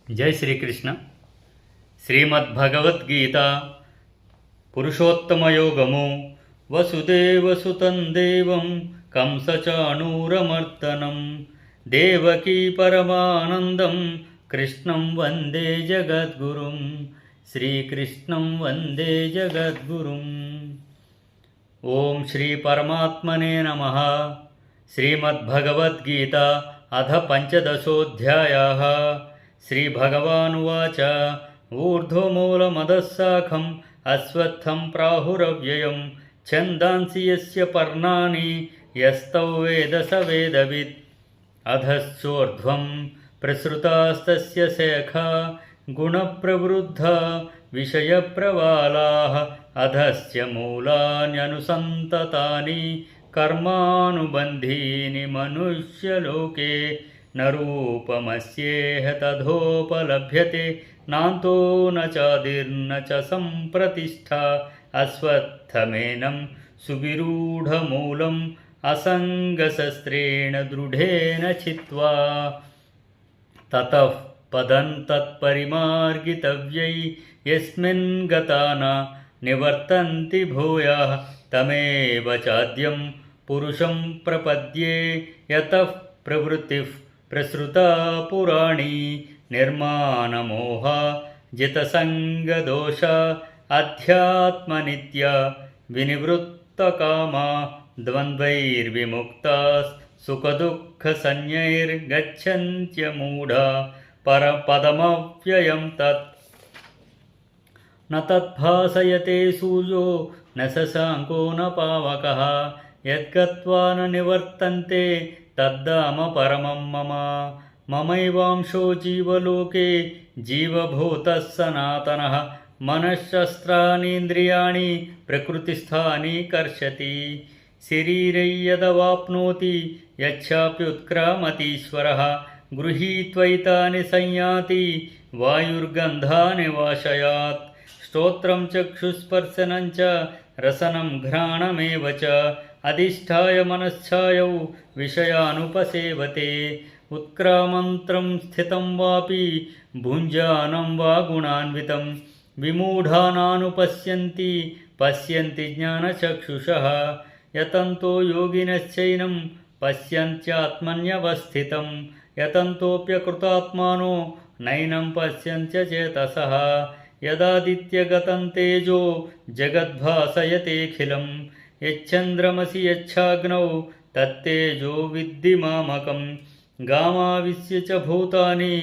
जय श्रीकृष्ण श्रीमद्भगवद्गीता पुरुषोत्तमयोगमु वसुदेवसुतं देवं कंसचाणूरमर्दनं देवकी परमानन्दं कृष्णं वन्दे जगद्गुरुं श्रीकृष्णं वन्दे जगद्गुरुम्। ओं श्री परमात्मने नमः। श्रीमद्भगवद्गीता अथ पंचदशोऽध्यायः। श्रीभगवानुवाच ऊर्ध्वमूलमधः शाखम् अश्वत्थं प्राहुरव्ययं छन्दांसि यस्य पर्णानि यस्तौ वेद स वेदवित् अधश्चोर्ध्वं प्रसृतास्तस्य शाखा गुणप्रवृद्धा विषयप्रवालाः अधस्य मूलान्यनुसन्ततानि कर्मानुबन्धीनि मनुष्यलोके न रूपमस्येह तथोपलभ्यते नान्तो न चादिर्न च सम्प्रतिष्ठा अश्वत्थमेनं सुविरूढमूलम् असङ्गशस्त्रेण दृढेन छित्त्वा ततः पदं तत्परिमार्गितव्यै यस्मिन् गता न निवर्तन्ति भूयः तमेव चाद्यं पुरुषं प्रपद्ये यतः प्रवृत्तिः प्रसृता पुराणी निर्माणमोहा जितसङ्गदोषा अध्यात्मनित्या विनिवृत्तकामा द्वन्द्वैर्विमुक्ताः सुखदुःखसंज्ञैर्गच्छन्त्यमूढा परपदमव्ययं तत् न तद्भासयते सूर्यो न शशाङ्को न पावकः यद्गत्वा न निवर्तन्ते तद्धाम परमं मम ममैवांशो जीवलोके जीवभूतः सनातनः मनःशस्त्राणीन्द्रियाणि प्रकृतिस्थानि कर्षति शरीरे यदवाप्नोति यच्छाप्युत्क्रामतीश्वरः गृहीत्वैतानि संयाति वायुर्गन्धानि वाशयात् स्तोत्रं चक्षुस्पर्शनं च रसनं घ्राणमेव च अधिष्ठाय मनश्चायौ विषयानुपसेवते उत्क्रामन्त्रं स्थितं वापि भुञ्जानं वा गुणान्वितं विमूढानानुपश्यन्ति पश्यन्ति ज्ञानचक्षुषः यतन्तो योगिनश्चैनं पश्यन्त्यात्मन्यवस्थितं यतन्तोऽप्यकृतात्मानो नैनं पश्यन्त्यचेतसः यदादित्यगतं तेजो जगद्भासयतेऽखिलं यच्चन्द्रमसि यच्छाग्नौ तत्तेजो विद्धि मामकं गामाविश्य च भूतानि